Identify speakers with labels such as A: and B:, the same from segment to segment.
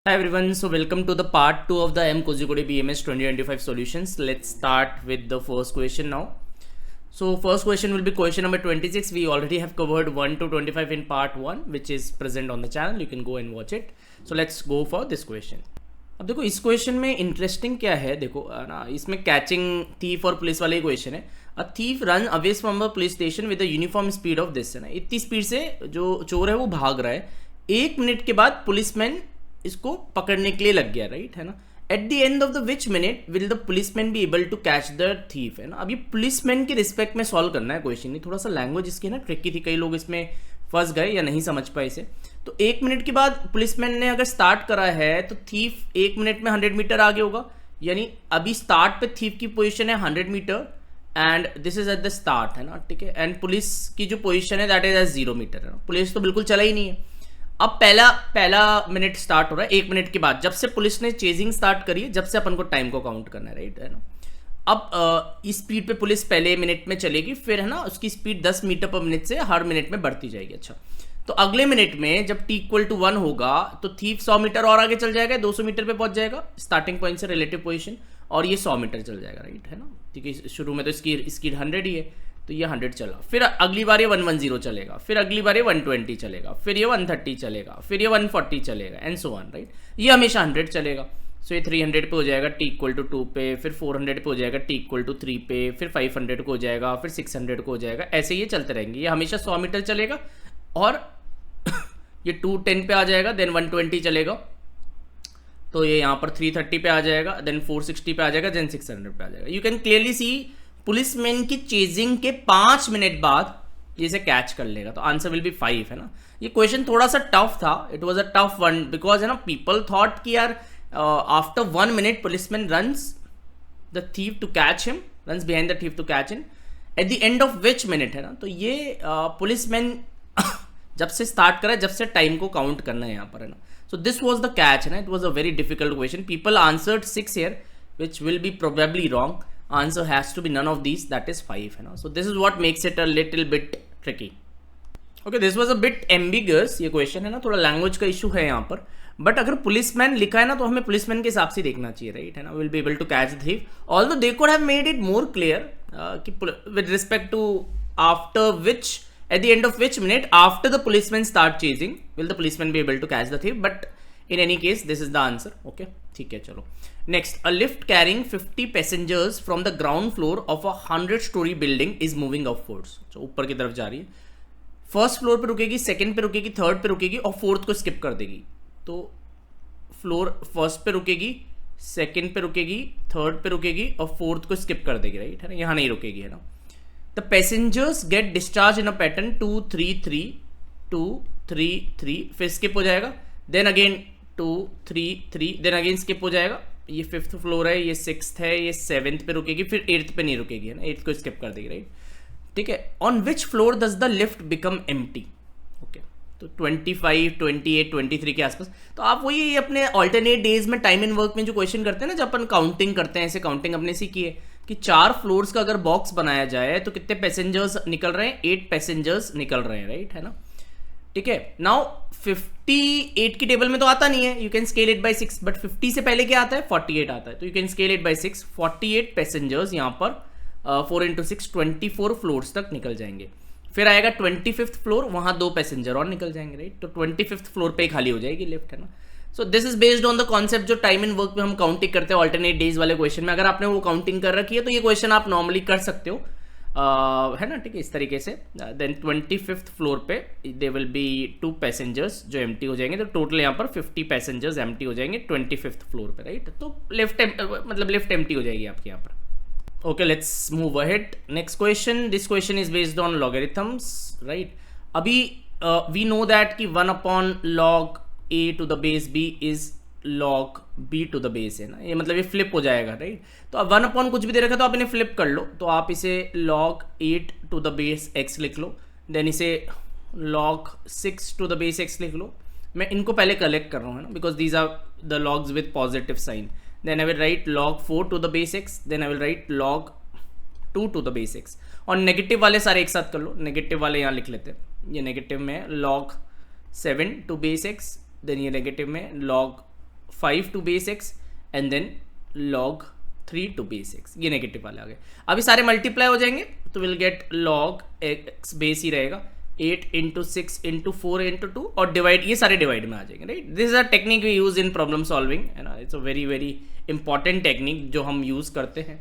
A: Hi everyone, so welcome to the part 2 of the M Kozhikode BMS 2025 solutions. Let's start with the first question now. So first question will be question number 26. We already have covered 1 to 25 in part 1 which is present on the channel. You can go and watch it. So let's go for this question. अब देखो इस question में interesting क्या है, देखो ना, इसमें catching thief और पुलिस वाला ही क्वेश्चन है. A thief run away from a police station with the uniform speed of this, है ना, इतनी स्पीड से जो चोर है वो भाग रहा है. 1 मिनट के बाद पुलिसमैन इसको पकड़ने के लिए लग गया, राइट, है ना. At the end of the which minute will the policeman be able to catch the thief, है ना. अब ये पुलिसमैन के रिस्पेक्ट में सॉल्व करना है क्वेश्चन. ये थोड़ा सा लैंग्वेज इसकी ना ट्रिकी थी, कई लोग इसमें फंस गए या नहीं समझ पाए इसे. तो 1 मिनट के बाद पुलिसमैन ने अगर स्टार्ट करा है तो थीफ 1 मिनट में 100 मीटर आगे होगा. यानी अभी स्टार्ट पे थीफ की पोजीशन है 100 metre and this is at the start, है ना, ठीक है. एंड पुलिस की जो पोजीशन है दैट इज एट 0 मीटर, है ना. पुलिस तो बिल्कुल चला ही नहीं है. अब पहला मिनट स्टार्ट हो रहा है 1 मिनट के बाद, जब से पुलिस ने चेजिंग स्टार्ट करी है, जब से अपन को टाइम को काउंट करना है, राइट, है ना. अब इस स्पीड पे पुलिस पहले मिनट में चलेगी, फिर है ना उसकी स्पीड 10 मीटर पर मिनट से हर मिनट में बढ़ती जाएगी. अच्छा, तो अगले मिनट में जब t इक्वल टू 1 होगा तो थीफ 100 मीटर और आगे चल जाएगा, 200 मीटर पे पहुंच जाएगा स्टार्टिंग पॉइंट से रिलेटिव पोजीशन, और ये 100 मीटर चल जाएगा, राइट, है ना. ठीक है, शुरू में तो इसकी स्पीड 100 ही है, तो ये 100 चला. फिर अगली बार ये 110 चलेगा, फिर अगली बार ये 120 चलेगा, फिर ये 130 चलेगा, फिर ये 140 चलेगा एंड सो ऑन, राइट. ये हमेशा 100 चलेगा. सो ये 300 पे हो जाएगा t इक्वल टू 2 पे, फिर 400 पे हो जाएगा t इक्वल टू 3 पे, फिर 500 को हो जाएगा, फिर 600 को हो जाएगा. ऐसे ये चलते रहेंगे. ये हमेशा 100 मीटर चलेगा और ये 210 पे आ जाएगा, देन 120 चलेगा, तो ये यहाँ पर 330 पे आ जाएगा, देन 460 पे आ जाएगा, देन 600 पे आ जाएगा. You can clearly C policeman की चेजिंग के 5 मिनट बाद ये इसे कैच कर लेगा. तो आंसर विल बी 5, है ना. ये क्वेश्चन थोड़ा सा टफ था. It was a tough one because, है ना, पीपल थॉट कि यार after 1 minute policeman runs the thief to catch him, runs behind the thief to catch him at the end of which minute, है ना. तो ये policeman जब से स्टार्ट करा, जब से टाइम को काउंट करना है यहाँ पर, है ना. So this was the catch, है ना. It was a very difficult question. People answered 6 here which will be probably wrong. Answer has to be none of these, that is 5, है ना. So this is what makes it a little bit tricky. Okay, this was a bit ambiguous ये question, है ना, थोड़ा language का issue है यहाँ पर. बट अगर पुलिसमैन लिखा है ना तो हमें पुलिसमैन के हिसाब से देखना चाहिए, राइट, है ना. Will be able to catch the thief, although they could have made it more clear कि with respect to after which, at the end of which minute after the policeman start chasing will the policeman be able to catch the thief. But in any case this is the answer. Okay, ठीक है, चलो. Next, a lift carrying 50 passengers from the ground floor of a 100-story building is moving upwards. तो ऊपर की तरफ जा रही है. फर्स्ट फ्लोर पे रुकेगी, सेकंड पे रुकेगी, थर्ड पे रुकेगी और फोर्थ को स्किप कर देगी. तो फ्लोर फर्स्ट पे रुकेगी, सेकंड पे रुकेगी, थर्ड पे रुकेगी और फोर्थ को स्किप कर देगी, राइट, है ना. यहाँ नहीं रुकेगी, है ना. The passengers get discharged in a pattern 2 3 3 2 3 3, फिर skip हो जाएगा, then again 2 3 3, then again skip हो जाएगा. ये 5th फ्लोर है, ये 6th है, ये 7th पे रुकेगी, फिर 8th पे नहीं रुकेगी, है ना. 8th को skip कर देगी, राइट, ठीक है. On which floor does the lift become empty? Okay, तो 25 28 23 के आसपास. तो आप वही अपने ऑल्टरनेट डेज में टाइम एंड वर्क में जो क्वेश्चन करते हैं ना, जब अपन काउंटिंग करते हैं, ऐसे काउंटिंग अपने सीखी है कि 4 फ्लोर्स का अगर बॉक्स बनाया जाए तो कितने पैसेंजर्स निकल रहे हैं, 8 पैसेंजर्स निकल रहे हैं, राइट, है ना. ठीक है. नाउ 58 की टेबल में तो आता नहीं है, you can scale it by 6, but 50 से पहले क्या आता है, 48 आता है, तो you can scale it by 6. 48 passengers यहाँ पर 4 into 6 24 फ्लोर्स तक निकल जाएंगे. फिर आएगा 25th फ्लोर, वहां 2 पैसेंजर और निकल जाएंगे, राइट. तो 25th फ्लोर पे खाली हो जाएगी लिफ्ट, है ना. So this is based on the concept जो टाइम एंड वर्क में हम काउंटिंग करते हैं ऑल्टरनेट डेज वाले क्वेश्चन में. अगर आपने वो काउंटिंग कर रखी है तो ये क्वेश्चन आप नॉर्मली कर सकते हो, है ना, ठीक है, इस तरीके से. देन 25th फ्लोर पे दे विल बी 2 पैसेंजर्स जो एम्प्टी हो जाएंगे, तो टोटल यहाँ पर 50 पैसेंजर्स एम्प्टी हो जाएंगे 25th फ्लोर पे, राइट. तो लिफ्ट एम्प्टी हो जाएगी आपके यहाँ पर. Okay, let's move ahead. Next question. This question is based on logarithms, right? अभी we know that कि 1 upon log a to the base b is log b to the base, है ना. ये मतलब ये फ्लिप हो जाएगा, राइट. तो अब 1 upon कुछ भी दे रखा तो आप इन्हें फ्लिप कर लो, तो आप इसे log 8 to the base x लिख लो, देन इसे log 6 to the base x लिख लो. मैं इनको पहले कलेक्ट कर रहा हूँ, है ना, because these are the logs with positive sign. Then I will write log 4 to the base x, then I will write log 2 to the base x. और नेगेटिव वाले सारे एक साथ कर लो, नेगेटिव वाले यहाँ लिख लेते हैं. ये नेगेटिव में log 7 to base x, then ये नेगेटिव में log 5 to base x and then log 3 to base x, ये नेगेटिव वाले आ गए। अभी सारे मल्टीप्लाई हो जाएंगे तो will get log x base ही रहेगा 8 इंटू 6 इंटू 4 इंटू 2 और डिवाइड, ये सारे डिवाइड में आ जाएंगे, right. This is a technique we use in problem solving, है ना। It's a very very important technique जो हम यूज करते हैं।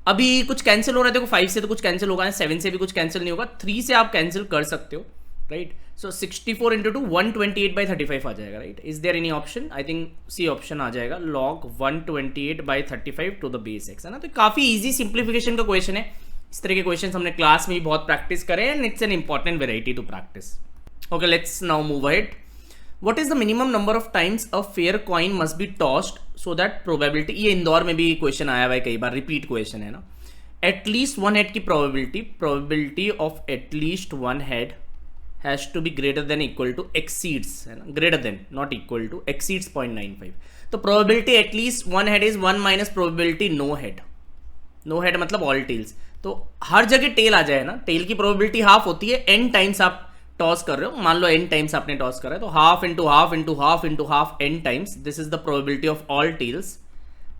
A: अभी कुछ कैंसिल हो रहा है, देखो 5 से तो कुछ कैंसिल होगा, 7 से भी कुछ कैंसिल नहीं होगा, 3 से आप कैंसिल कर सकते हो, राइट। सो 64 इंटू 2 128/35 आ जाएगा, right. Is there any option? I think C option आ जाएगा, log 128/35 to the base x, है ना। तो काफी इजी सिंप्लीफिकेशन का क्वेश्चन है। इस तरह के क्वेश्चन हमने क्लास में भी बहुत प्रैक्टिस करे and it's an important variety to practice. Okay, let's now move ahead. What is the minimum number of times a fair coin must be tossed so that probability, ये इंदौर में भी question आया हुआ है कई बार, रिपीट क्वेश्चन है ना। At least one head की probability of at least one head has to be greater than equal to exceeds, है ना, greater than not equal to, exceeds 0.95। तो probability at least one head is 1 minus probability no head. No head मतलब all tails, तो हर जगह tell आ जाए ना। Tell की प्रोबेबिलिटी हाफ होती है, n टाइम्स आप टॉस कर रहे हो, मान लो n टाइम्स आपने टॉस करा है, तो half into half into half into half n times, this is the probability of all tails,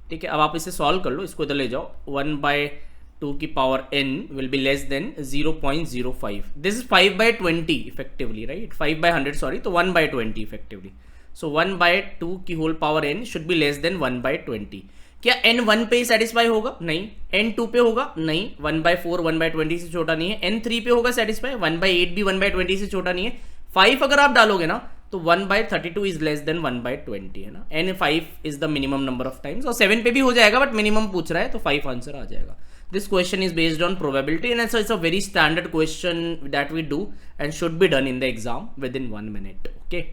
A: ठीक है। अब आप इसे सॉल्व कर लो, इसको इधर ले जाओ, 1/2 की power n will be less than 0.05, this is 5/20 effectively, right, 5/100 sorry, तो 1/20 इफेक्टिवली। सो 1/2 की whole power n should be less than 1/20। क्या n 1 पे सेटिस्फाई होगा? नहीं। n 2 पे होगा? नहीं। 1/4 1/20 से छोटा नहीं है। n 3 पे होगा सेटिस्फाई? 1/8 भी 1/20 से छोटा नहीं है। 5 अगर आप डालोगे ना तो 1/32 इज लेस देन 1/20, है ना। n 5 is the minimum number of times, और 7 पे भी हो जाएगा बट मिनिमम पूछ रहा है तो 5 आंसर आ जाएगा। This question is based on probability and it's a very standard question that we do and should be done in the exam within 1 minute. Okay,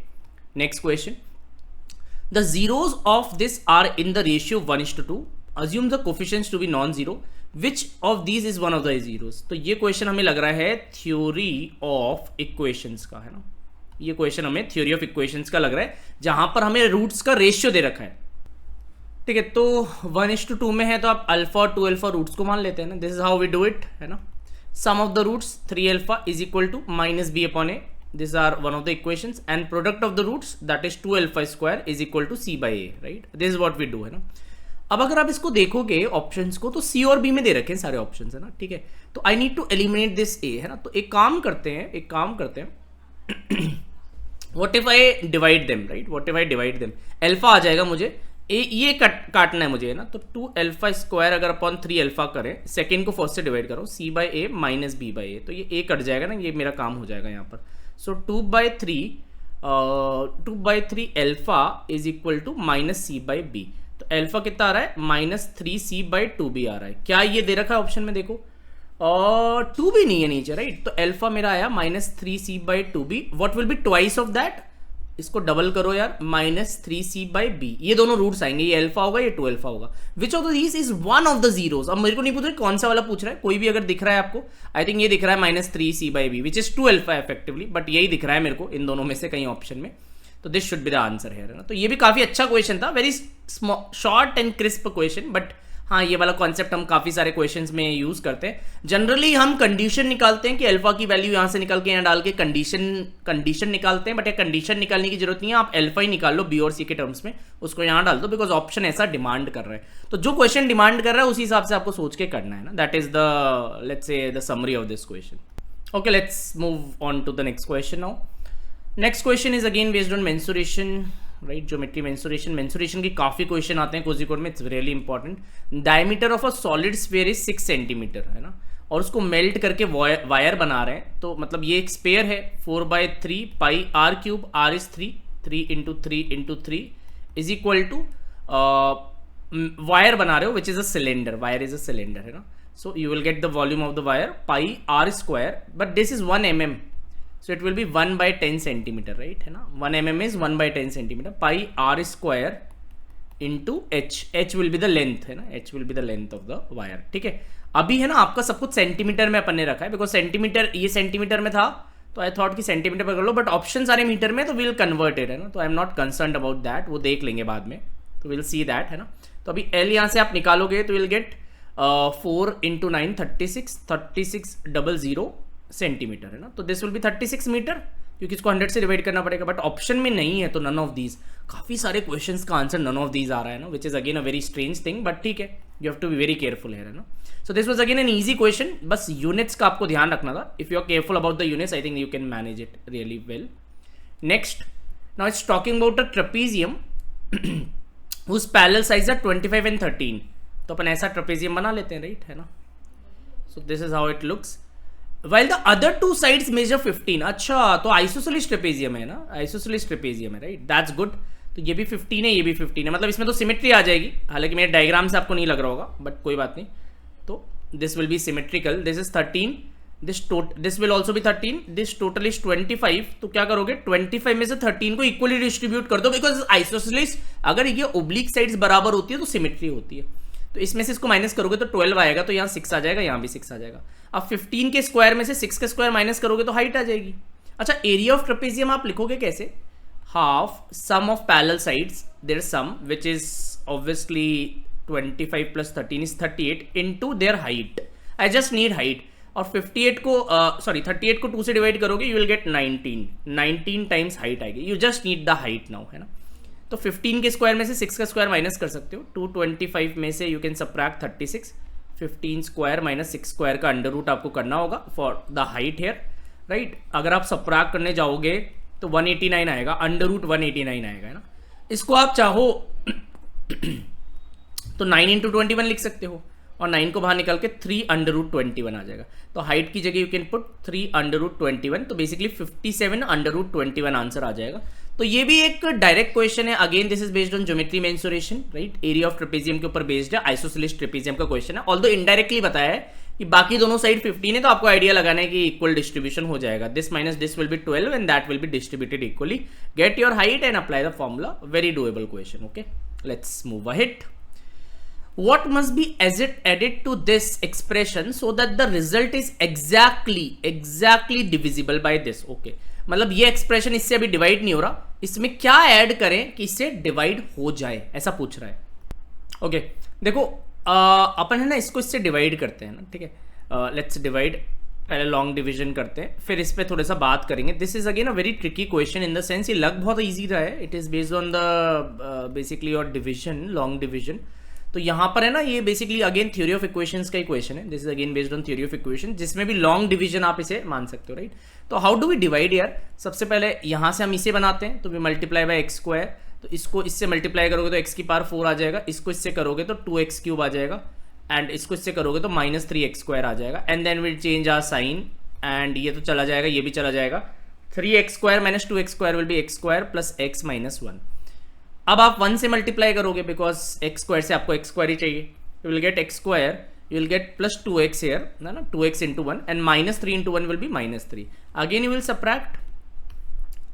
A: next question. The zeros of this are in the ratio 1:2. Assume the coefficients to be non-zero. Which of these is one of the zeros? तो ये question हमें लग रहा है theory of equations का, है ना। ये क्वेश्चन हमें थ्योरी ऑफ इक्वेशंस का लग रहा है, जहां पर हमें रूट्स का रेशियो दे रखा है, ठीक है। तो 1:2 में है तो आप अल्फा और 2 अल्फा रूट्स को मान लेते हैं ना। This is how we do it, है ना। Sum of the roots 3 alpha is equal to -b/a, these are one of the equations, and product of the roots that is 2 alpha square is equal to c by a, right? This is what we do, है ना। अब अगर आप इसको देखोगे options को तो c और b में दे रखे हैं सारे ऑप्शंस, है ना, ठीक है। तो I need to eliminate this a, है ना। तो एक काम करते हैं what if I divide them, right, what if I divide them, alpha आ जाएगा मुझे, ये काटना है मुझे, है ना। तो 2 अल्फा स्क्वायर अगर अपन 3 अल्फा करें, सेकेंड को फर्स्ट से डिवाइड करो, c by a minus b by a, तो ये a कट जाएगा ना, ये मेरा काम हो जाएगा यहाँ पर। So 2/3 alpha is equal to -c/b। तो अल्फा कितना आ रहा है? -3c/2b आ रहा है। क्या ये दे रखा है ऑप्शन में? देखो, और 2 भी नहीं है नीचे, राइट। तो अल्फा मेरा आया -3c/2b। What will be twice of that? इसको डबल करो यार, -3c/b। ये दोनों रूट्स आएंगे, ये अल्फा होगा, ये 2 अल्फा होगा। Which of these is one of the zeros? अब मेरे को नहीं पूछ रहे कौन सा वाला पूछ रहा है, कोई भी अगर दिख रहा है आपको, आई थिंक ये दिख रहा है -3c/b which is 2 alpha effectively, but यही दिख रहा है मेरे को इन दोनों में से कहीं ऑप्शन में, तो this should be the answer है ना। तो ये भी काफी अच्छा क्वेश्चन था, very short and crisp question, but हाँ, ये वाला कॉन्सेप्ट हम काफी सारे क्वेश्चंस में यूज करते हैं। जनरली हम कंडीशन निकालते हैं कि अल्फा की वैल्यू यहां से निकल के यहाँ डाल के कंडीशन निकालते हैं, बट ये कंडीशन निकालने की जरूरत नहीं है, आप अल्फा ही निकाल लो बी और सी के टर्म्स में, उसको यहाँ डाल दो, बिकॉज ऑप्शन ऐसा डिमांड कर रहा है। तो जो क्वेश्चन डिमांड कर रहा है उसी हिसाब से आपको सोच के करना है ना। That is the, let's say, the summary of this question. Okay, let's move on to the next question now. Next question is again based on mensuration, right, geometry mensuration की काफी क्वेश्चन आते हैं कोझिकोड में, it's really important. Diameter of a solid sphere is 6 centimetre, है ना, और उसको melt करके वायर बना रहे हैं। तो मतलब ये एक स्पेयर है, 4/3 pi r³ r is 3 into 3 is equal to wire बना रहे हो which is a cylinder, wire is a cylinder, है ना। So you will get the volume of the wire pi r², but this is 1 mm, so it will be 1/10 centimeter, right, है ना। 1 mm is 1/10 centimeter, pi r² into h will be the length, है ना, h will be the length of the wire, ठीक है। अभी है ना आपका सब कुछ सेंटीमीटर में अपन ने रखा है, बिकॉज सेंटीमीटर, ये सेंटीमीटर में था तो आई थॉट कि सेंटीमीटर पर कर लो, बट ऑप्शन सारे मीटर में, तो विल कन्वर्ट इट, है ना। तो I am not concern about that, वो देख लेंगे बाद में, तो विल सी दैट, है ना। तो अभी l यहाँ से आप निकालोगे तो विल गेट 4 × 9 36 3600 सेंटीमीटर, है ना। तो दिस विल बी 36 मीटर, क्योंकि इसको 100 से डिवाइड करना पड़ेगा, बट ऑप्शन में नहीं है तो नन ऑफ दीज। काफ़ी सारे क्वेश्चंस का आंसर नन ऑफ दीज आ रहा है ना, which is again a very strange thing, but ठीक है, you have to be very careful है ना। So this was again an easy question, बस यूनिट्स का आपको ध्यान रखना था। If you are careful about the units, I think you can manage it really well. Next, now it's talking about a trapezium whose parallel sides are 25 and 13, तो अपन ऐसा trapezium बना लेते हैं, राइट, है ना। So this is how it looks, while the other two sides measure 15। अच्छा, तो isosceles trapezium है ना, आइसोसेलेस ट्रेपेजियम है, राइट, दैट्स गुड। तो ये भी 15 है, ये भी 15 है, मतलब इसमें तो सिमेट्री आ जाएगी, हालांकि मेरे डायग्राम से आपको नहीं लग रहा होगा, बट कोई बात नहीं। तो this will be symmetrical, this is 13, this will also be 13, this total is 25। तो क्या करोगे, 25 में से 13 को इक्वली डिस्ट्रीब्यूट कर दो, बिकॉज आइसोसेलेस अगर ये ओब्लिक साइड्स बराबर होती है तो सिमेट्री होती है। तो इसमें से इसको माइनस करोगे तो 12 आएगा, तो यहाँ 6 आ जाएगा, यहाँ भी 6 आ जाएगा। अब 15 के स्क्वायर में से 6 के स्क्वायर माइनस करोगे तो हाइट आ जाएगी। अच्छा, एरिया ऑफ ट्रेपेजियम आप लिखोगे कैसे, half sum of parallel sides, their sum which is obviously 25 plus 13 is 38 into their height. I just need height, और 38 को 2 से डिवाइड करोगे, you will get 19 times height आएगी। You just need the height now, है ना। तो 15 के square में से 6 का स्क्वायर माइनस कर सकते हो, 225 में से you can subtract 36, 15 square minus 6 square का अंडर रूट आपको करना होगा for the height here, right. अगर आप सबट्रैक्ट करने जाओगे तो 189 आएगा, अंडर रूट 189 आएगा, है ना। इसको आप चाहो तो 9 इंटू 21 लिख सकते हो, और 9 को बाहर निकाल के 3 अंडर रूट 21 आ जाएगा। तो हाइट की जगह you can put 3 under root 21, तो बेसिकली 57 अंडर रूट 21 आंसर आ जाएगा। तो ये भी एक डायरेक्ट क्वेश्चन है, again this is based on geometry mensuration, right. Area of trapezium के ऊपर बेस्ड है, आइसोसेलेस ट्रेपेजियम का क्वेश्चन है, ऑल्दो इनडायरेक्टली बताया है कि बाकी दोनों साइड 15 है, तो आपको आइडिया लगाना है कि इक्वल डिस्ट्रीब्यूशन हो जाएगा। This minus this will B 12 and that will be distributed equally. Get your height and apply the formula, very doable question, okay. Let's move ahead. What must be added to this expression so that the result is exactly divisible by this? Okay, मतलब ये expression इससे अभी divide नहीं हो रहा, इसमें क्या add करें कि इससे डिवाइड हो जाए, ऐसा पूछ रहा है। ओके, देखो अपन है ना इसको इससे डिवाइड करते हैं ना, ठीक है। लेट्स डिवाइड, पहले लॉन्ग डिवीजन करते हैं, फिर इस पर थोड़ा सा बात करेंगे। This is again a very tricky question in the sense ये लग बहुत ईजी रहा है, it is based on the basically your division, long division. तो यहाँ पर है ना, ये basically again theory of equations का इक्वेशन है, this is again based on theory of equation, जिसमें भी लॉन्ग डिवीजन आप इसे मान सकते हो, राइट। तो हाउ डू वी डिवाइड यार, सबसे पहले यहाँ से हम इसे बनाते हैं, तो we multiply by x square, तो इसको इससे मल्टीप्लाई करोगे तो एक्स की पावर 4 आ जाएगा, इसको इससे करोगे तो 2x क्यूब आ जाएगा, एंड इसको इससे करोगे तो माइनस 3x स्क्वायर आ जाएगा, and then will change our sign, and ये तो चला जाएगा, ये भी चला जाएगा, 3x square minus 2x square will be x square plus x minus 1। अब आप 1 से मल्टीप्लाई करोगे, बिकॉज x स्क्वायर से आपको x स्क्वायर ही चाहिए, you will get x square, you will get plus 2x here, ना 2x into 1 and minus 3 into 1 will be minus 3. Again you will subtract.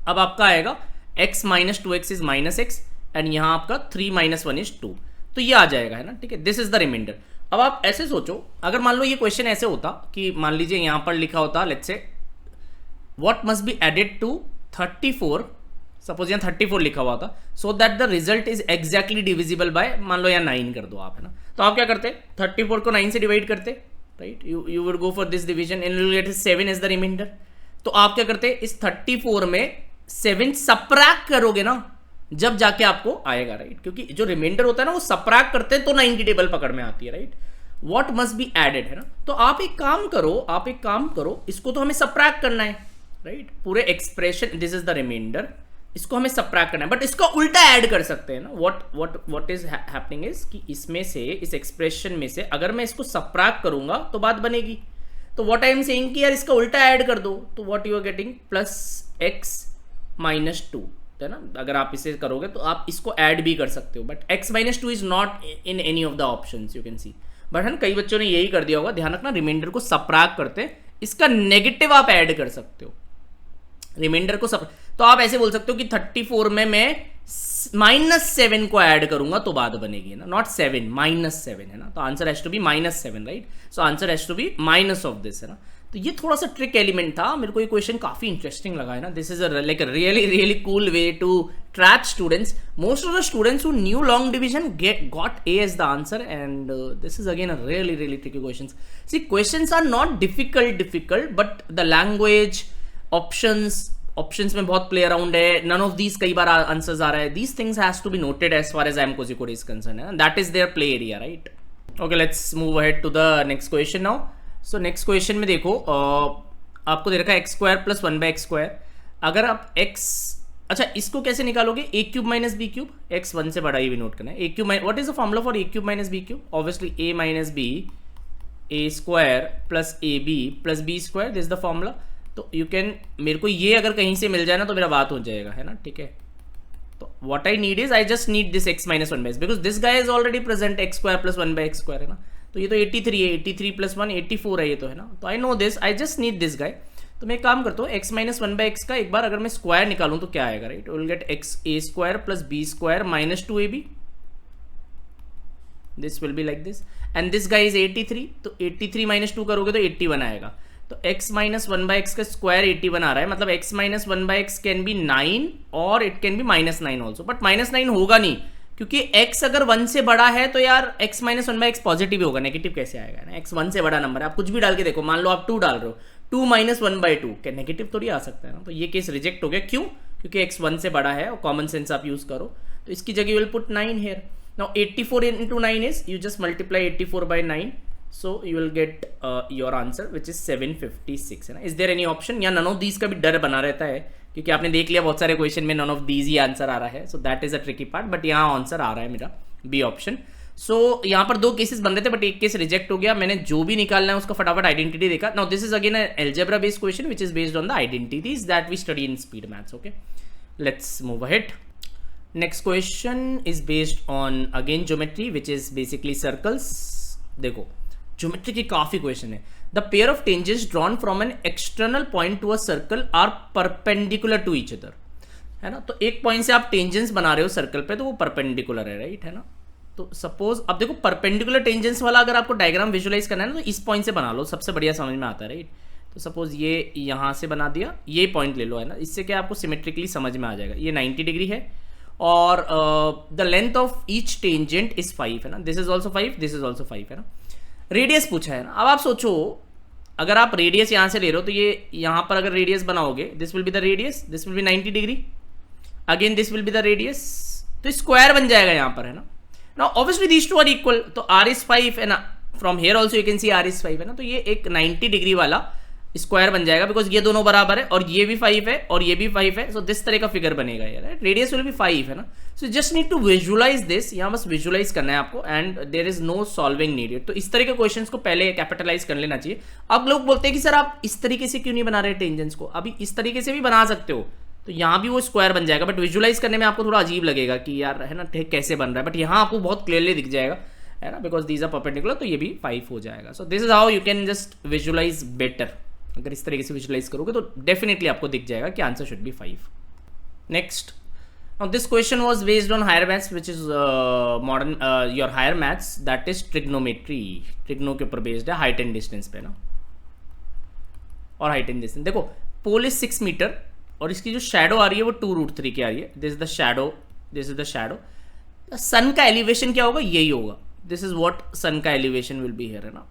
A: अब आपका आएगा x minus 2x is minus x and यहाँ आपका 3 minus 1 is 2. तो ये आ जाएगा, है ना, ठीक है। This is the remainder. अब आप ऐसे सोचो, अगर मान लो ये क्वेश्चन ऐसे होता कि मान लीजिए यहाँ पर लिखा होता let's say what must be added to 34, suppose यहाँ 34 लिखा हुआ था, so that the result is exactly divisible by, मान लो यहाँ 9 कर दो आप, है ना। तो आप क्या करते, 34 को 9 से डिवाइड करते, right, you would go for this division and you get 7 is the remainder. तो आप क्या करते, इस 34 में 7 सबट्रैक्ट करोगे ना, जब जाके आपको आएगा, राइट, क्योंकि जो रिमाइंडर होता है ना वो सबट्रैक्ट करते हैं तो 9 की टेबल पकड़ में आती है, right. What must be added, है ना। तो आप एक काम करो, इसको तो हमें सबट्रैक्ट करना है, राइट, पूरे expression, this is the remainder, इसको हमें सबट्रैक्ट करना है, बट इसको उल्टा ऐड कर सकते हैं ना। व्हाट इज हैपनिंग इज कि इसमें से, इस एक्सप्रेशन में से अगर मैं इसको सबट्रैक्ट करूंगा तो बात बनेगी। तो व्हाट आई एम सेइंग कि यार इसका उल्टा ऐड कर दो, तो what you are getting plus x minus 2, है ना। अगर आप इसे करोगे तो आप इसको ऐड भी कर सकते हो, but x minus 2 is not in any of the options, you can see. But है ना, कई बच्चों ने यही कर दिया होगा, ध्यान रखना, रिमाइंडर को सबट्रैक्ट करते हैं, इसका नेगेटिव आप ऐड कर सकते हो, रिमाइंडर को सब। तो आप ऐसे बोल सकते हो कि 34 में मैं -7 को ऐड करूंगा तो बात बनेगी ना, नॉट 7, -7, है ना। तो answer has to be -7, right. So answer has to be minus of this, है ना। तो ये थोड़ा सा ट्रिक एलिमेंट था, मेरे को ये क्वेश्चन काफी इंटरेस्टिंग लगा, है ना। This is like really cool way to trap students. Most of the students who knew long division got A as the answer, and this is again a really tricky questions. See, questions are not difficult, but the language, options, options में बहुत play around है, none of these कई बार answers आ रहा है, these things has to be noted as far as IIM Kozhikode is concern है, that is their play area, right. Okay, let's move ahead to the next question now. So next question में देखो आपको दे रखा है x square plus 1/x²। अगर आप x, अच्छा इसको कैसे निकालोगे, a cube minus b cube, x 1 से बड़ा, ये भी नोट करना है। a cube, what is the formula for a cube minus b cube, obviously a minus b a square plus ab plus b square, this is the formula. तो you can, मेरे को ये अगर कहीं से मिल जाए ना तो मेरा बात हो जाएगा, है ना, ठीक है। तो what I need is, I just need this x minus 1/x, because this guy is already present x square plus 1/x², है ना। तो ये तो 83 है, 83 प्लस 1 84 है ये तो, है ना। तो I know this, I just need this guy. तो मैं एक काम करता हूँ, x माइनस 1/x का एक बार अगर मैं स्क्वायर निकालूं तो क्या आएगा, right. Will get x a square plus b square minus 2ab, this will be like this, and this guy is 83, तो 83 माइनस 2 करोगे तो 81 आएगा। तो x माइनस 1/x का स्क्वायर 81 आ रहा है, मतलब x minus 1/x can be 9 और it can be -9 also, but -9 होगा नहीं, क्योंकि x अगर 1 से बड़ा है तो यार x माइनस 1/x पॉजिटिव ही होगा, नेगेटिव कैसे आएगा ना। x 1 से बड़ा नंबर है, आप कुछ भी डाल के देखो, मान लो आप 2 डाल रहे हो, 2 माइनस 1/2 क्या नेगेटिव थोड़ी आ सकता है ना। तो ये केस रिजेक्ट हो गया, क्यों, क्योंकि x 1 से बड़ा है और कॉमन सेंस आप यूज करो। तो इसकी जगह will put 9 here. Now 84 into 9 is, you just multiply 84 by 9, so you will get your answer which is 756, है ना। Is there any option, या none of these का भी डर बना रहता है, क्योंकि आपने देख लिया बहुत सारे क्वेश्चन में none of these ही आंसर आ रहा है, so that is a tricky part, but यहाँ आंसर आ रहा है मेरा बी ऑप्शन। सो यहाँ पर 2 केसेस बन रहे थे, बट एक केस रिजेक्ट हो गया। मैंने जो भी निकालना है उसका फटाफट आइडेंटिटी देखा। Now this is again algebra based question which is based on the identities that we study in speed maths. Okay, let's move ahead. Next question is based on again geometry which is basically circles. देखो geometry की काफी question है। The pair of tangents drawn from an external point to a circle are perpendicular to each other, है ना। तो एक point से आप टेंजेंट्स बना रहे हो सर्कल पे, तो वो परपेंडिकुलर है, राइट, है ना। तो सपोज अब देखो परपेंडिकुलर टेंजेंट्स वाला अगर आपको डायग्राम विजुअलाइज करना है ना, तो इस पॉइंट से बना लो, सबसे बढ़िया समझ में आता है, राइट। तो सपोज ये यहाँ से बना दिया, ये पॉइंट ले लो, है ना। इससे क्या आपको सिमेट्रिकली समझ में आ जाएगा। ये 90 डिग्री है और the length of each tangent is 5, है ना। This is also 5, this is also 5, है ना। रेडियस पूछा है ना। अब आप सोचो, अगर आप रेडियस यहाँ से ले रहे हो तो ये यहाँ पर अगर रेडियस बनाओगे, this will be the radius, this will B 90 degree, again this will be the radius, तो स्क्वायर बन जाएगा यहाँ पर, है ना। Now obviously these two are equal, तो r is 5 है ना, from here also you can see r is 5 है ना। तो ये एक 90 डिग्री वाला स्क्वायर बन जाएगा, बिकॉज ये दोनों बराबर है और ये भी 5 है और ये भी 5 है। सो दिस तरह का फिगर बनेगा यार, राइट। रेडियस विल बी 5, है ना। So just need to visualise this, यहाँ बस विजुअलाइज करना है आपको, and there is no solving needed. तो इस तरह के क्वेश्चंस को पहले कैपिटलाइज कर लेना चाहिए। अब लोग बोलते हैं कि सर आप इस तरीके से क्यों नहीं बना रहे टेंजेंट्स को, अभी इस तरीके से भी बना सकते हो, तो यहाँ भी वो स्क्वायर बन जाएगा, बट विजुअलाइज करने में आपको थोड़ा अजीब लगेगा कि यार, है ना, कैसे बन रहा है, बट यहाँ आपको बहुत क्लियरली दिख जाएगा, है ना, बिकॉज दीज आर परपेंडिकुलर, तो ये भी 5 हो जाएगा। So this is how you can just visualise better. अगर इस तरीके से विजुअलाइज करोगे तो डेफिनेटली आपको दिख जाएगा कि answer should be 5। Next, now this question was based on higher maths which is modern your higher maths, that is trigonometry. Trigno के ऊपर बेस्ड है, हाइट एंड डिस्टेंस पे ना, और हाइट एंड डिस्टेंस। देखो पोल इज 6 मीटर और इसकी जो शैडो आ रही है वो 2√3 की आ रही है। This is the shadow, this is the shadow. Sun का एलिवेशन क्या होगा, यही होगा। दिस इज व्हाट सन का एलिवेशन विल बी हियर, है ना।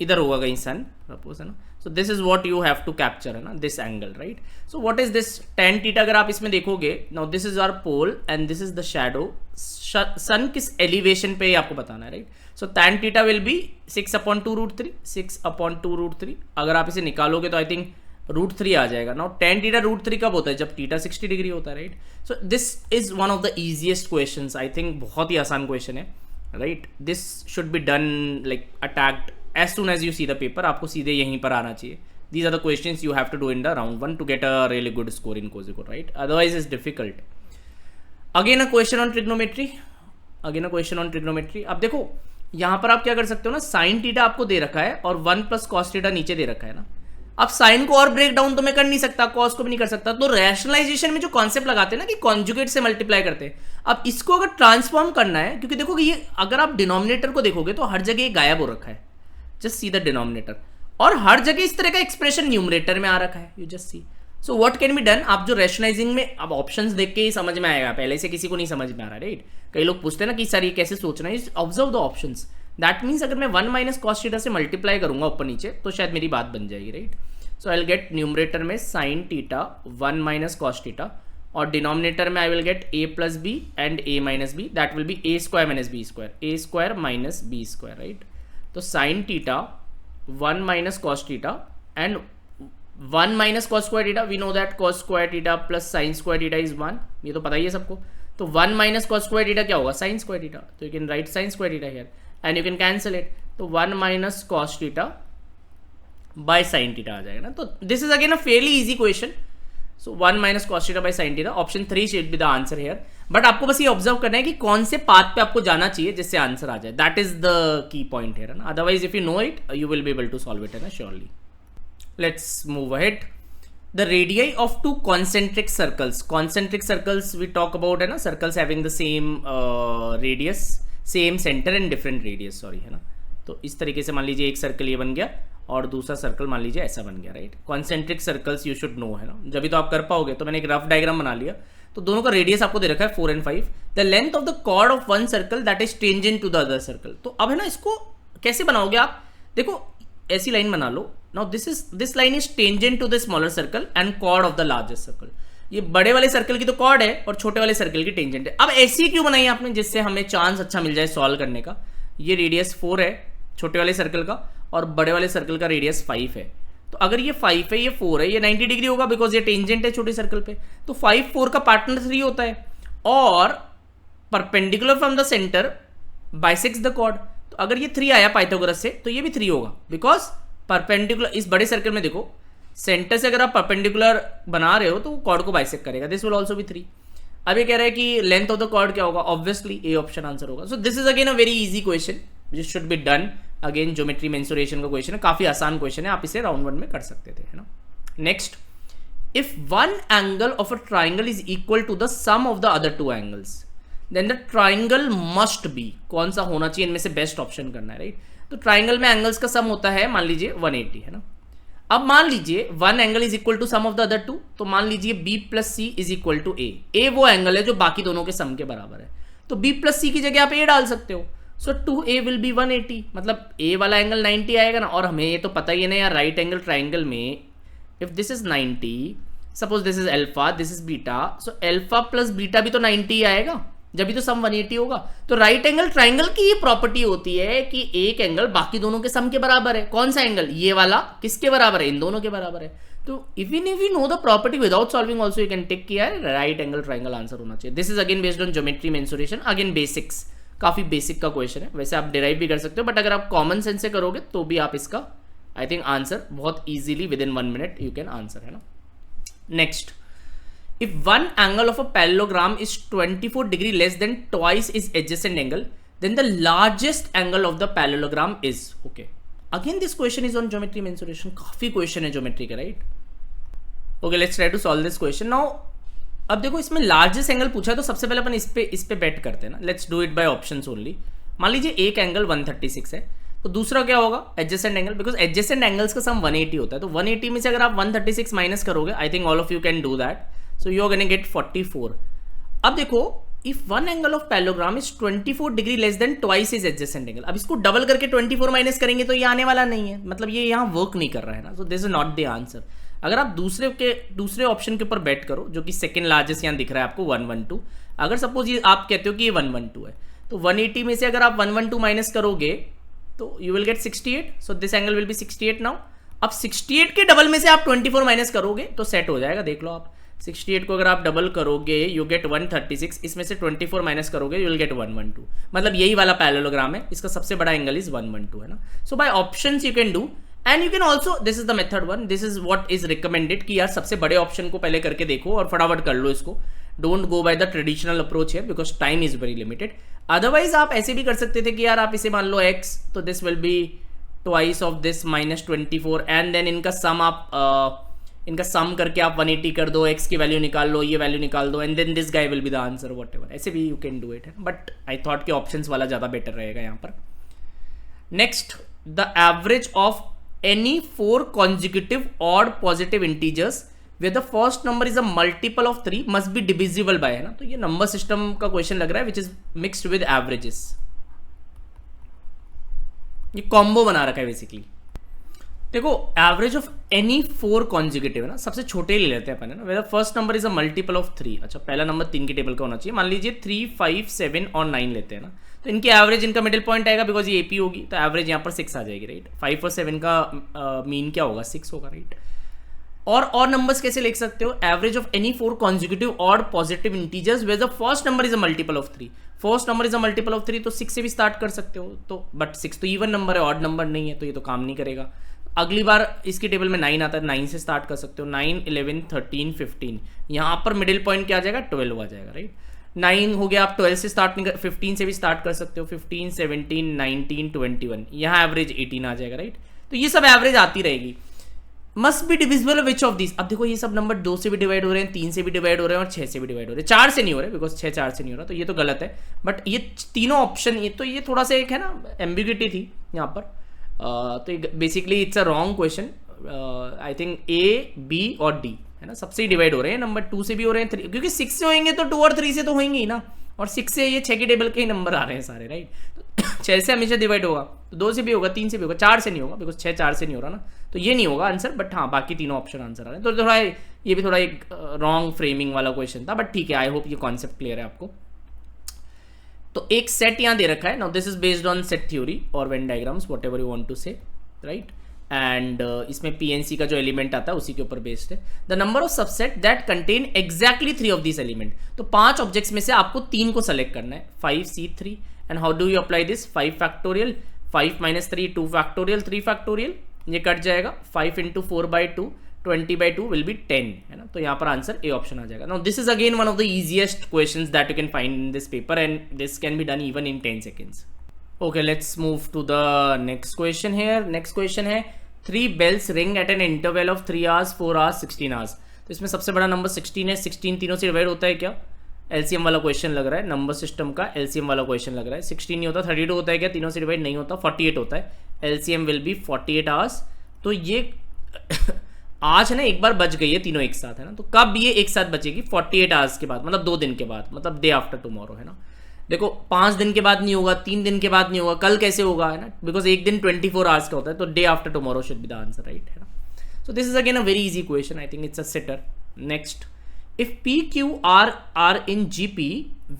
A: इधर होगा कहीं सन सपोज, है ना। So this is what you have to capture, है ना, this angle, right. So what is this tan theta, अगर आप इसमें देखोगे, now this is our pole and this is the shadow. Sun किस एलिवेशन पे आपको बताना है, right. So tan theta will be 6/2√3, 6/2√3। अगर आप इसे निकालोगे तो आई थिंक √3 आ जाएगा। नाउ tan थीटा √3 कब होता है, जब थीटा 60 डिग्री होता है, right. So this is one of the easiest questions, I think बहुत ही आसान क्वेश्चन है, right. This should be done like attacked as soon as you see the paper, आपको सीधे यहीं पर आना चाहिए। These are the questions you have to do in the round 1 to get a really good score in Kozhikode, right, otherwise is difficult. Again a question on trigonometry, again a question on trigonometry. अब देखो यहाँ पर आप क्या कर सकते हो ना, साइन थीटा आपको दे रखा है और 1 + cos थीटा नीचे दे रखा है ना। अब साइन को और ब्रेक डाउन तो मैं कर नहीं सकता, कॉस को भी नहीं कर सकता, तो रैशनलाइजेशन में जो कॉन्सेप्ट लगाते हैं ना कि कॉन्जुगेट से मल्टीप्लाई करते हैं, अब इसको अगर ट्रांसफॉर्म करना है, क्योंकि देखो कि ये अगर आप डिनोमिनेटर को देखोगे तो हर जगह गायब हो रखा है, जस्ट सी द डिनोमिनेटर, और हर जगह इस तरह का एक्सप्रेशन न्यूमरेटर में आ रखा है, you just see. So what can be done, आप जो रैशनलाइजिंग में, अब ऑप्शंस देख के ही समझ में आएगा, पहले से किसी को नहीं समझ में आ रहा, राइट। कई लोग पूछते हैं ना कि सर ये कैसे सोचना है, observe the options. That means अगर मैं 1 - cos थीटा से मल्टीप्लाई करूंगा ऊपर नीचे तो शायद मेरी बात बन जाएगी, right. So I will get numerator में sine theta 1 minus cos theta, और डिनोमिनेटर में I will get a plus B and a minus B, that will be a square minus b square, a square minus b square, right. तो sine theta 1 minus cos theta and 1 minus cos square theta, we know that cos square theta plus sine square theta is 1, ये तो पता ही है सबको। तो 1 minus cos square theta क्या होगा, sine square theta, तो you can write sine square theta here and you can cancel it, तो 1 minus cos theta by sine theta आ जाएगा ना। तो this is again a fairly easy question, so 1 minus cos theta by sine theta, option 3 should be the answer here. But आपको बस ये observe करना है कि कौन से पाथ पे आपको जाना चाहिए जिससे आंसर आ जाए, that is the key point here, है ना। Otherwise if you know it you will be able to solve it, है ना, surely. Let's move ahead. The radii of two concentric circles, concentric circles we talk about, है ना, circles having the same radius, same centre and different radius, sorry, है ना। तो इस तरीके से मान लीजिए एक सर्कल ये बन गया और दूसरा सर्कल मान लीजिए ऐसा बन गया, right. Concentric circles you should know, है ना, जब भी तो आप कर पाओगे। तो मैंने एक रफ डायग्राम बना लिया, तो दोनों का रेडियस आपको दे रखा है 4 and 5, the length of the chord of one circle that is tangent to the other circle. तो अब है ना, इसको कैसे बनाओगे आप, देखो ऐसी लाइन बना लो, now this line is tangent to the smaller circle and chord of the largest circle. ये बड़े वाले सर्कल की तो कॉर्ड है और छोटे वाले सर्कल की टेंजेंट है। अब ऐसी क्यों बनाई आपने, जिससे हमें चांस अच्छा मिल जाए सॉल्व करने का। ये रेडियस 4 है छोटे वाले सर्कल का और बड़े वाले सर्कल का रेडियस 5 है। तो अगर ये 5 है, ये 4 है, ये 90 डिग्री होगा बिकॉज ये टेंजेंट है छोटे सर्कल पे। तो 5 4 का पार्टनर 3 होता है और perpendicular from the centre bisects the chord. तो अगर ये 3 आया पाइथागोरस से तो ये भी 3 होगा बिकॉज परपेंडिकुलर, इस बड़े सर्कल में देखो सेंटर से अगर आप परपेंडिकुलर बना रहे हो तो कॉर्ड को बाइसेक्ट करेगा, दिस विल आल्सो बी 3। अब ये कह रहा है कि लेंथ ऑफ द कॉर्ड क्या होगा, ऑब्वियसली ए ऑप्शन आंसर होगा। सो this is again a very easy question which should be done. Again geometry mensuration का क्वेश्चन है, काफी आसान क्वेश्चन है, आप इसे राउंड 1 में कर सकते थे, है ना। Next, if one angle of a triangle is equal to the sum of the other 2 angles then the triangle must be, कौन सा होना चाहिए इनमें से बेस्ट ऑप्शन करना है, राइट। तो ट्राइंगल में एंगल्स का सम होता है मान लीजिए 180, है ना। अब मान लीजिए one angle is equal to sum of the other 2, तो मान लीजिए B plus C is equal to A. A वो एंगल है जो बाकी दोनों के सम के बराबर है, तो बी प्लस सी की जगह आप ए डाल सकते हो। सो 2a विल बी 180, मतलब a वाला एंगल 90 आएगा ना। और हमें ये तो पता ही है ना यार, राइट एंगल ट्राइंगल में if this is 90, suppose this is alpha, this is beta, so alpha plus beta भी तो 90 आएगा, जब भी तो सम 180 होगा। तो राइट एंगल ट्राइंगल की ये प्रॉपर्टी होती है कि एक एंगल बाकी दोनों के सम के बराबर है। कौन सा एंगल, ये वाला किसके बराबर है, इन दोनों के बराबर है। तो even if you know the property without solving also you can take care right angle triangle answer होना चाहिए। This is again based on geometry mensuration, again basics, काफी बेसिक का क्वेश्चन है। वैसे आप डिराइव भी कर सकते हो बट अगर आप कॉमन सेंस से करोगे तो भी आप इसका आई थिंक आंसर बहुत easily with in 1 minute you can answer, है ना। Next, if one angle of a parallelogram is 24 degree less than twice its adjacent angle, then the largest angle of the parallelogram is, okay, again this question is on geometry mensuration, काफी question है geometry का, right? Okay, let's try to solve this question now. अब देखो इसमें largest angle पूछा है तो सबसे पहले अपन इस पे बेट करते हैं ना। Let's do it by options only. मान लीजिए एक एंगल 136 है तो दूसरा क्या होगा, adjacent angle, because adjacent angles का सम 180 होता है। तो 180 में से अगर आप 136 माइनस करोगे, I think all of you can do that, so you are going to get 44। अब देखो if one angle of parallelogram is 24 degree less than twice is adjacent angle, अब इसको डबल करके 24 माइनस करेंगे तो ये आने वाला नहीं है, मतलब ये यहाँ वर्क नहीं कर रहा है ना। So this is not the answer. अगर आप दूसरे ऑप्शन के ऊपर बेट करो जो कि सेकंड लार्जेस्ट यहाँ दिख रहा है आपको 112, अगर सपोज ये आप कहते हो कि ये 112 है तो 180 में से अगर आप 112 माइनस करोगे तो you will gate 68, so this angle will be 68 now. अब 68 के डबल में से आप 24 माइनस करोगे तो सेट हो जाएगा, देख लो आप 68 को अगर आप डबल करोगे यू गेट 136, इसमें से 24 माइनस करोगे यू विल गेट 112, मतलब यही वाला पैरेललोग्राम है, इसका सबसे बड़ा एंगल इज 112, है ना। So by options you can do and you can also, this is the method 1, this is what is recommended कि यार सबसे बड़े ऑप्शन को पहले करके देखो और फटाफट कर लो इसको। Don't go by the traditional approach है because time is very limited. Otherwise आप ऐसे भी कर सकते थे कि यार आप इसे मान लो x, तो this will be twice of this minus 24 and then इनका सम आप इनका सम करके आप 180 कर दो, x की वैल्यू निकाल लो, ये वैल्यू निकाल दो and then this guy will be the answer, whatever, ऐसे भी you can do it, but I thought कि ऑप्शंस वाला ज्यादा बेटर रहेगा यहाँ पर। Next, the average of any 4 consecutive odd positive integers where the first number is a multiple of 3 must be divisible by, है ना। तो ये नंबर सिस्टम का क्वेश्चन लग रहा है which is mixed with averages, ये कॉम्बो बना रखा है बेसिकली। देखो एवरेज ऑफ एनी 4 कॉन्जिक्यूटिव है ना, सबसे छोटे ले लेते हैं अपन है ना, whether first number is a multiple of 3। अच्छा पहला नंबर 3 की टेबल का होना चाहिए, मान लीजिए 3, 5, 7 और 9 लेते हैं ना, तो इनकी एवरेज, इनका मिडिल पॉइंट आएगा बिकॉज ये एपी होगी, तो एवरेज यहाँ पर 6 आ जाएगी राइट। 5 और 7 का मीन क्या होगा, 6 होगा राइट। और नंबर्स कैसे लिख सकते हो, average of any 4 consecutive odd positive integers where the first number is a multiple of 3। First number is a multiple of 3, तो 6 से भी स्टार्ट कर सकते हो, तो बट 6 तो इवन नंबर है, ऑड नंबर नहीं है, तो ये तो काम नहीं करेगा। अगली बार इसकी टेबल में 9 आता है, 9 से स्टार्ट कर सकते हो, 9, 11, 13, 15, यहाँ पर मिडिल पॉइंट क्या आ जाएगा, 12 आ जाएगा राइट। 9 हो गया, आप 12 से स्टार्ट नहीं कर, 15 से भी स्टार्ट कर सकते हो, 15, 17, 19, 21, यहाँ एवरेज 18 आ जाएगा राइट। तो ये सब एवरेज आती रहेगी। Must be divisible which of this, अब देखो ये सब नंबर 2 से भी डिवाइड हो रहे हैं, 3 से भी डिवाइड हो रहे हैं और 6 से भी डिवाइड हो रहे हैं, 4 से नहीं हो रहे बिकॉज 6 4 से नहीं हो रहा, तो ये तो गलत है। बट ये तीनों ऑप्शन, ये तो ये थोड़ा सा एक है ना एम्बिग्यूटी थी यहाँ पर, तो basically it's a wrong question. I think A, B और डी है ना, सबसे ही डिवाइड हो रहे हैं, नंबर 2 से भी हो रहे हैं, 3, क्योंकि 6 से होंगे तो 2 और 3 से तो होंगे ही ना, और 6 से ये 6 की टेबल के ही नंबर आ रहे हैं सारे राइट। तो 6 से हमेशा डिवाइड होगा, तो 2 से भी होगा, 3 से भी होगा, 4 से नहीं होगा बिकॉज 6 4 से नहीं हो रहा ना, तो ये नहीं होगा आंसर। बट हाँ बाकी तीनों ऑप्शन आंसर आ रहे हैं, तो थोड़ा ये भी थोड़ा एक रॉन्ग फ्रेमिंग वाला क्वेश्चन था, बट ठीक है, आई होप ये कॉन्सेप्ट क्लियर है आपको। तो एक सेट यहाँ दे रखा है, now this is based on set theory और Venn diagrams, whatever you want to say right. And इसमें पीएनसी का जो एलिमेंट आता है उसी के ऊपर बेस्ड है। The number of subset that contain exactly 3 of this element, तो 5 ऑब्जेक्ट्स में से आपको 3 को सेलेक्ट करना है, 5 C3। And how do you apply this, 5 factorial, 5 - 3 2 factorial, 3 factorial, ये कट जाएगा, 5 × 4/2 20/2 विल बी 10 है ना, तो यहाँ पर आंसर ए ऑप्शन आ जाएगा। Now this is again one of the easiest questions that you can find in this paper and this can be done even in 10 seconds। Okay, let's move to the next question here. Next question है 3 bells ring at an interval of 3 hours, 4 hours, 16 hours। तो इसमें सबसे बड़ा number 16 है, 16 तीनों से divide होता है क्या, एलसीएम वाला क्वेश्चन लग रहा है, नंबर सिस्टम का एलसीएम वाला क्वेश्चन लग रहा है। 16 नहीं होता, 32 होता है क्या, तीनों से डिवाइड नहीं होता, 48 होता है, एलसीएम विल बी 48 hours। तो ये आज है ना एक बार बच गई है तीनों एक साथ है ना, तो कब ये एक साथ बचेगी, 48 hours के बाद, मतलब 2 दिन के बाद, मतलब डे आफ्टर टुमारो है ना। देखो 5 दिन के बाद नहीं होगा, 3 दिन के बाद नहीं होगा, कल कैसे होगा है ना, बिकॉज एक दिन 24 hours का होता है, तो day after tomorrow should be the answer right है ना। So this is again a very easy question, I think it's a sitter. Next, if P Q R in GP,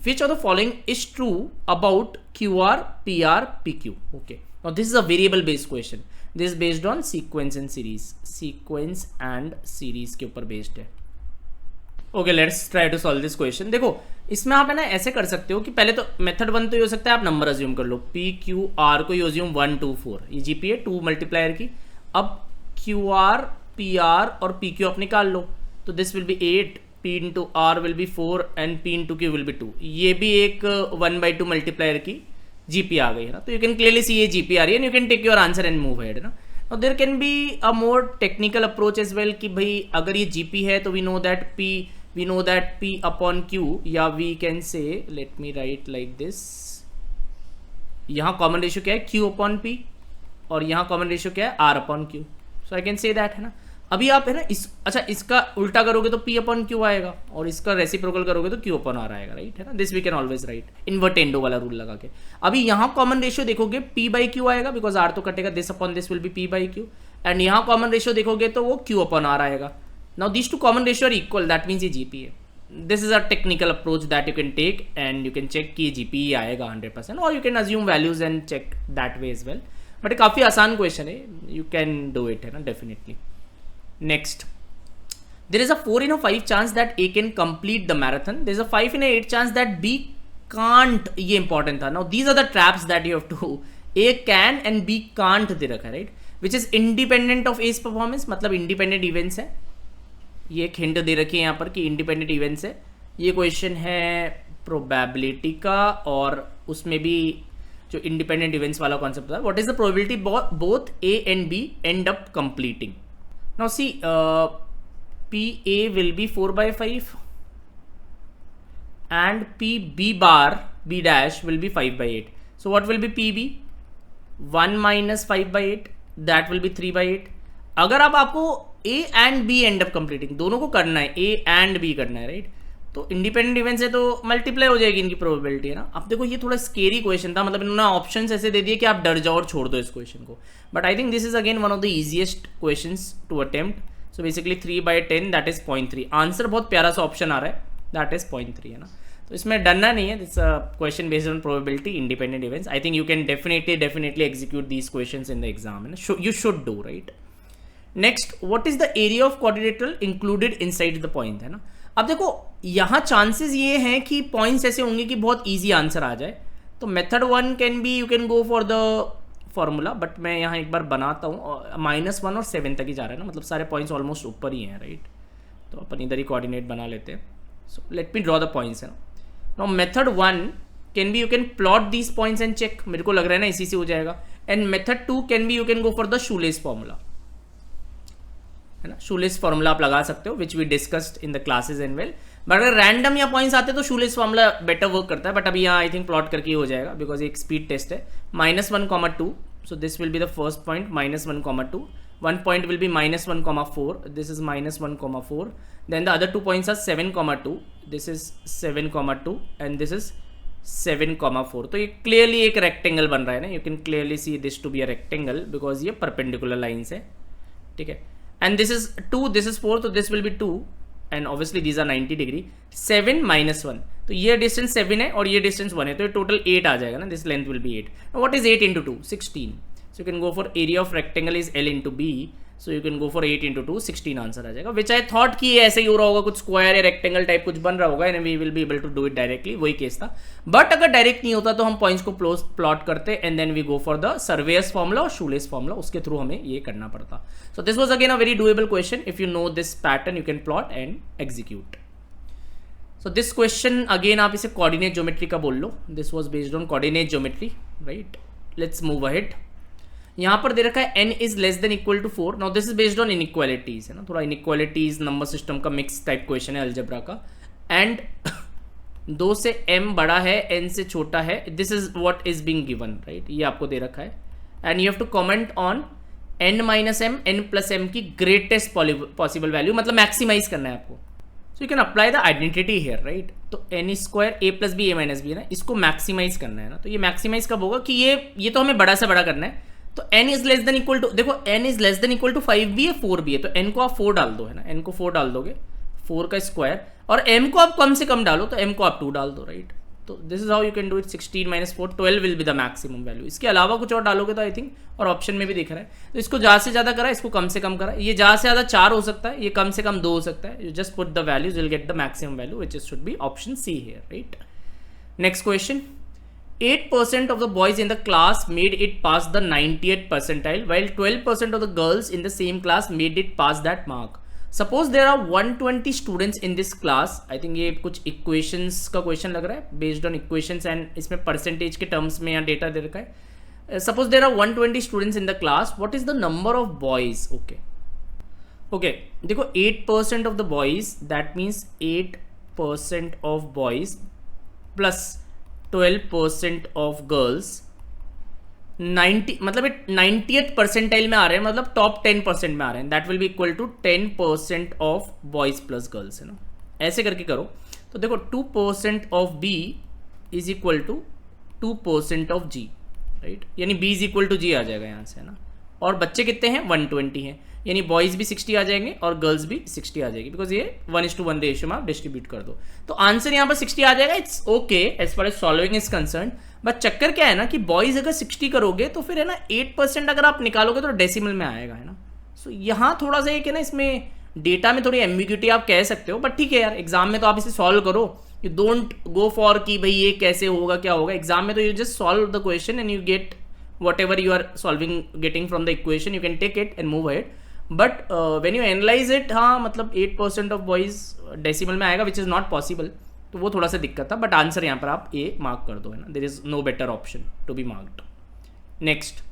A: which of the following is true about Q R, P R, P Q. Okay, now this is a variable based question, this is based on sequence and series, sequence and series के ऊपर based है। Okay, let's try to solve this question. देखो इसमें आप है ना ऐसे कर सकते हो कि पहले तो मेथड 1 तो ये हो सकता है, आप नंबर अज्यूम कर लो, पी क्यू आर को यू अज्यूम 1 2 4, ये जीपी है 2 मल्टीप्लायर की। अब क्यू आर, पी आर और पी क्यू आप निकाल लो, तो this will be 8, P into R will be 4 and P into Q will be 2, ये भी एक 1/2 मल्टीप्लायर की जीपी आ गई है ना। तो यू कैन क्लियरली सी ये जीपी आ रही है, and you can take your answer and move ahead ना। Now there can be a more technical approach as well कि भाई अगर ये GP है तो we know that P upon Q, या we can say, let me write like this, यहाँ common ratio क्या है Q upon P और यहाँ कॉमन रेशियो क्या है R upon Q, so I can say that है ना। अभी आप है ना अच्छा इसका उल्टा करोगे तो P upon Q आएगा और इसका रेसिप्रोकल करोगे तो Q upon R आएगा राइट है ना। This we can always write invertendo वाला रूल लगा के। अभी यहाँ कॉमन रेशियो देखोगे P/Q आएगा बिकॉज R तो कटेगा, this upon this will be P/Q, and यहाँ कॉमन रेशियो देखोगे तो वो Q upon R आएगा। Now this two common ratio are equal, that means ये GP है। This is a technical approach that you can take and you can check कि GP आएगा 100%, और you can assume values and check that way as well. But ये काफ़ी आसान question है, you can do it है ना definitely. Next, there is a 4 in a 5 chance that A can complete the marathon, there is a 5 in a 8 chance that B can't, ये important था। Now these are the traps that you have to, A can and B can't दे रखा है right, which is independent of A's performance, मतलब independent events है, ये एक hint दे रखी है यहाँ पर कि independent events है। ये क्वेश्चन है प्रोबेबिलिटी का, और उसमें भी जो इंडिपेंडेंट इवेंट्स वाला कॉन्सेप्ट था, what is the probability both A and B end up completing। Now see, PA will be 4/5 and PB dash will be 5/8. So what will be PB? 1 minus 5/8, that will be 3/8. अगर अब आपको A and B end up completing, दोनों को करना है, A and B करना है right, तो इंडिपेंडेंट इवेंट से तो मल्टीप्लाई हो जाएगी इनकी प्रोबेबिलिटी, है ना। अब देखो ये थोड़ा स्केरी क्वेश्चन था, मतलब इन्होंने ऑप्शंस ऐसे दे दिए कि आप डर जाओ और छोड़ दो इस क्वेश्चन को, but I think this is again one of the easiest questions to attempt. So basically 3/10 that is 0.3। Answer बहुत प्यारा सा ऑप्शन आ रहा है, दैट इज 0.3, है ना। तो इसमें डरना नहीं है, this question based on probability independent events. I think you can definitely execute these questions in the exam, है ना, you should do, right. Next, what is the area of quadrilateral included inside the point, है ना। अब देखो यहाँ chances ये हैं कि पॉइंट्स ऐसे होंगे कि बहुत इजी आंसर आ जाए। तो method 1 can be, you can go for the formula, but मैं यहाँ एक बार बनाता हूँ। -1 और 7 तक ही जा रहा है ना, मतलब सारे पॉइंट्स ऑलमोस्ट ऊपर ही हैं, राइट। तो अपन इधर ही कोऑर्डिनेट बना लेते हैं। So let me draw the points, है ना। Now method 1 can be, you can plot these points and check, मेरे को लग रहा है ना इसी से हो जाएगा। And method 2 can be, you can go for the shoelace formula, है ना। शूलेस फॉर्मूला आप लगा सकते हो, which we discussed in the classes and well. But अगर रैंडम या पॉइंट्स आते तो शूलेस फॉर्मूला बेटर वर्क करता है, बट अभी यहाँ आई थिंक प्लॉट करके हो जाएगा बिकॉज एक स्पीड टेस्ट है। -1, 2, so this will be the first point, -1, 2. One point will be -1, 4. This is -1, 4. Then the other 2 points are 7, 2. This is 7, 2 and this is 7, 4. तो ये क्लियरली एक रेक्टेंगल बन रहा है ना, you can clearly see this to be a rectangle because ये perpendicular lines है, ठीक है। And this is 2, this is 4, तो this will be 2 and obviously these are 90 degree. 7 -1, तो ये डिस्टेंस 7 है और ये डिस्टेंस 1 है, तो ये टोटल 8 आ जाएगा ना, this length will be 8। What is 8 into 2? 16। So you can go for area of rectangle is L into B, so you can go for 8 into 2, 16 answer आ जाएगा। विच आई थॉट कि ऐसे ही हो रहा होगा, कुछ स्क्वायर या रेक्टेंगल टाइप कुछ बन रहा होगा and we will be able to do it directly, वही केस था। बट अगर डायरेक्ट नहीं होता तो हम पॉइंट्स को प्लॉट करते and then we go for the surveyor's formula और शूलेस फॉर्मूला, उसके थ्रू हमें ये करना पड़ता। So this was again a very doable question. If you know this pattern you can plot and execute. So this question again आप इसे coordinate geometry का बोल लो, this was based on coordinate geometry, right. Let's move ahead. यहाँ पर दे रखा है n is less than equal to 4। Now this is based on inequalities, है ना, थोड़ा इनइक्वालिटीज नंबर सिस्टम का मिक्स टाइप क्वेश्चन है अलजेब्रा का। एंड 2 से m बड़ा है, n से छोटा है, this is what is being given, right. ये आपको दे रखा है and you have to comment on n minus m, n plus m की ग्रेटेस्ट पॉसिबल वैल्यू, मतलब मैक्सिमाइज करना है आपको। So you can apply the identity here, right. तो n square a plus B a minus B है ना, इसको maximise करना है ना। तो ये मैक्सिमाइज कब होगा कि ये तो हमें बड़ा से बड़ा करना है। तो n is less than equal to, देखो n is less than equal to 5 भी है 4 भी है, तो n को आप 4 डाल दो, है ना, n को 4 डाल दोगे, 4 का स्क्वायर, और m को आप कम से कम डालो, तो m को आप 2 डाल दो, राइट। तो this is how you can do it. 16 - 4, 12 will be the maximum value. इसके अलावा कुछ और डालोगे तो आई थिंक, और ऑप्शन में भी दिख रहा है, तो इसको ज़्यादा से ज़्यादा करा, इसको कम से कम करा, ये ज़्यादा से ज़्यादा 4 हो सकता है, ये कम से कम 2 हो सकता है। You just put the values, will get the maximum value which is should be option see here, right. Next question, 8% of the boys in the class made it past the 90th percentile, while 12% of the girls in the same class made it past that mark. Suppose there are 120 students in this class. I think ये कुछ equations का question लग रहा है, based on equations and इसमें percentage के terms में यहाँ data दे रखा है। Suppose there are 120 students in the class. What is the number of boys? Okay, देखो 8% of the boys, that means 8% of boys plus 12% of girls, 90 मतलब 90th percentile में आ रहे हैं, मतलब टॉप 10% में आ रहे हैं, that will be equal to 10% of boys plus girls, है ना। ऐसे करके करो तो देखो 2% of B is equal to 2% of G, right, यानी B is equal to G आ जाएगा यहाँ से, है ना। और बच्चे कितने हैं? 120 हैं, यानी बॉयज भी 60 आ जाएंगे और गर्ल्स भी 60 आ जाएगी, बिकॉज ये 1:1 रेशियो में आप डिस्ट्रीब्यूट कर दो, तो आंसर यहाँ पर 60 आ जाएगा। It's okay as far as solving is concerned, but चक्कर क्या है ना कि बॉयज अगर 60 करोगे तो फिर है ना 8% अगर आप निकालोगे तो डेसिमल में आएगा, है ना। सो यहाँ थोड़ा सा एक है ना, इसमें डेटा में थोड़ी एम्बिग्यूटी आप कह सकते हो, बट ठीक है यार, एग्जाम में तो आप इसे सॉल्व करो, यू डोंट गो फॉर कि भाई ये कैसे होगा क्या होगा। एग्जाम में तो you just solve the question and you gate whatever you are solving, getting from the equation, you can take it and move ahead. But when you analyze it, हाँ मतलब 8% of boys decimal में आएगा, which is not possible, तो वो थोड़ा सा दिक्कत था, बट आंसर यहाँ पर आप A मार्क कर दो, है ना। there is no better option to be marked. Next,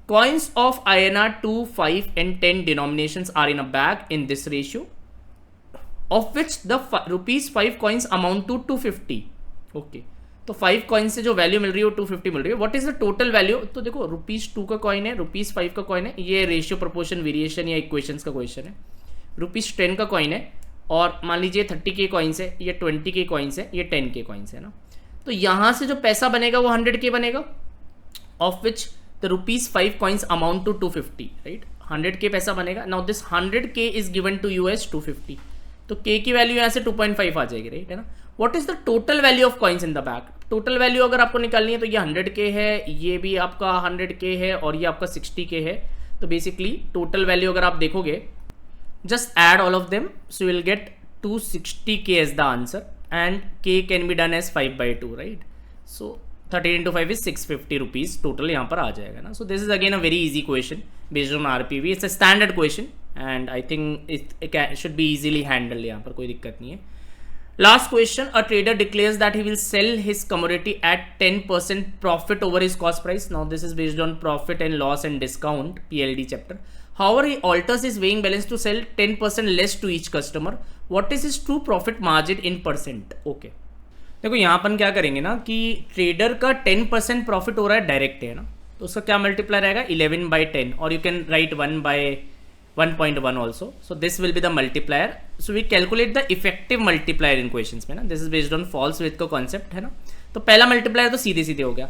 A: coins of INR 2, 5 and 10 denominations are in a bag in this ratio, of which the ₹5 coins amount to 250. Okay. तो 5 coin से जो value मिल रही है वो 250 मिल रही है। What is the total value? तो देखो ₹2 का कॉइन है, ₹5 का कॉइन है, ये रेशियो प्रोपोर्शन वेरिएशन या इक्वेशंस का क्वेश्चन है। ₹10 का कॉइन है और मान लीजिए 30K कॉइन्स है, ये 20K कॉइन्स है, ये 10K कॉइन्स है ना। तो यहाँ से जो पैसा बनेगा वो 100K बनेगा, of which the ₹5 coins amount to 250, right. 100K पैसा बनेगा। Now this 100K is given to you as 250, तो K की वैल्यू यहाँ से 2.5 आ जाएगी, राइट है ना। What is the total value of coins in the back? Total value अगर आपको निकालनी है तो ये 100K है, ये भी आपका 100K है और ये आपका 60K है। तो बेसिकली टोटल वैल्यू अगर आप देखोगे, just add all of them, so you will get 260K as the answer, and K can be done as 5/2, right? So 13 into 5 is 650 rupees total यहाँ पर आ जाएगा ना। So this is again a very easy question based on RPV. It's a standard question and I think it should be easily handled, यहाँ पर कोई दिक्कत नहीं है। Last question, a trader declares that he will sell his commodity at 10% profit over his cost price. Now this is based on profit and loss and discount, PLD chapter. However, he alters his weighing balance to sell 10% less to each customer. What is his true profit margin in percent? Okay. देखो यहाँ अपन क्या करेंगे ना कि trader का 10% profit हो रहा है डायरेक्ट है ना, तो उसका क्या मल्टीप्लायर आएगा 11/10, और you can write 1/1.1 also. So this will be the multiplier. So we calculate the effective multiplier in questions में ना। This is based on false with का कॉन्सेप्ट है ना। तो पहला मल्टीप्लायर तो सीधे सीधे हो गया।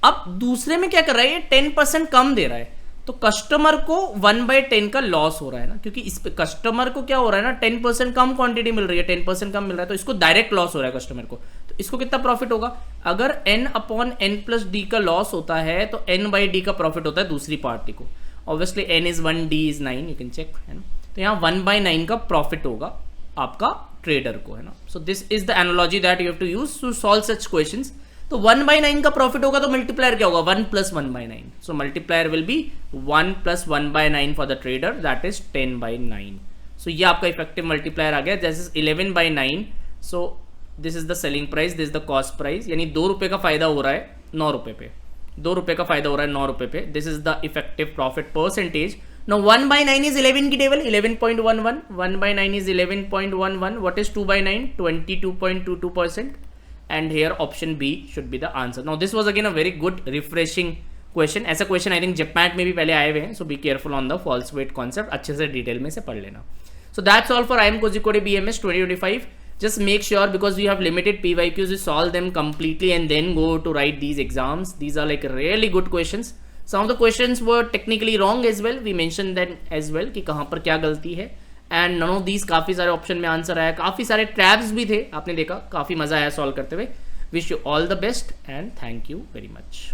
A: अब दूसरे में क्या कर रहा है, ये 10% कम दे रहा है, तो कस्टमर को 1/10 का लॉस हो रहा है ना, क्योंकि इस पे कस्टमर को क्या हो रहा है ना, 10% कम क्वांटिटी मिल रही है, 10% कम मिल रहा है, तो इसको डायरेक्ट लॉस हो रहा है कस्टमर को। तो इसको कितना प्रॉफिट होगा? अगर n/n+d का लॉस होता है तो n/d का प्रॉफिट होता है दूसरी पार्टी को। Obviously n is 1, d is 9, you can check है ना। तो यहाँ 1/9 का प्रॉफिट होगा आपका ट्रेडर को है ना। So this is the analogy that you have to use to solve such questions. तो 1/9 का प्रॉफिट होगा तो मल्टीप्लायर क्या होगा? 1 + 1/9। So multiplier will be 1 + 1/9 for the trader, that is 10/9। So ये आपका इफेक्टिव मल्टीप्लायर आ गया। This is 11/9। So this is the selling price, this is the cost price, यानी 2 रुपये का फायदा हो रहा है 9 रुपये पे, 2 रुपये का फायदा हो रहा है 9 रुपये पे। This is the effective profit percentage. Now 1/9 is 11 की table 11.11, 1/9 is 11.11, what is 2/9? 22.22%, and here option B should be the answer. Now this was again a very good refreshing question. ऐसा question I think JEPMAT में भी पहले आए हुए हैं, so be careful on the false weight concept, अच्छे से detail में से पढ़ लेना। So that's all for IIM Kozhikode BMS 2025. Just make sure, because we have limited PYQs, you solve them completely and then go to write these exams. These are like really good questions. Some of the questions were technically wrong as well. We mentioned that as well कि कहाँ पर क्या गलती है, and none of these काफ़ी सारे option में answer आया, काफ़ी सारे ट्रैप्स भी थे, आपने देखा, काफ़ी मज़ा आया सॉल्व करते हुए। Wish you all the best and thank you very much.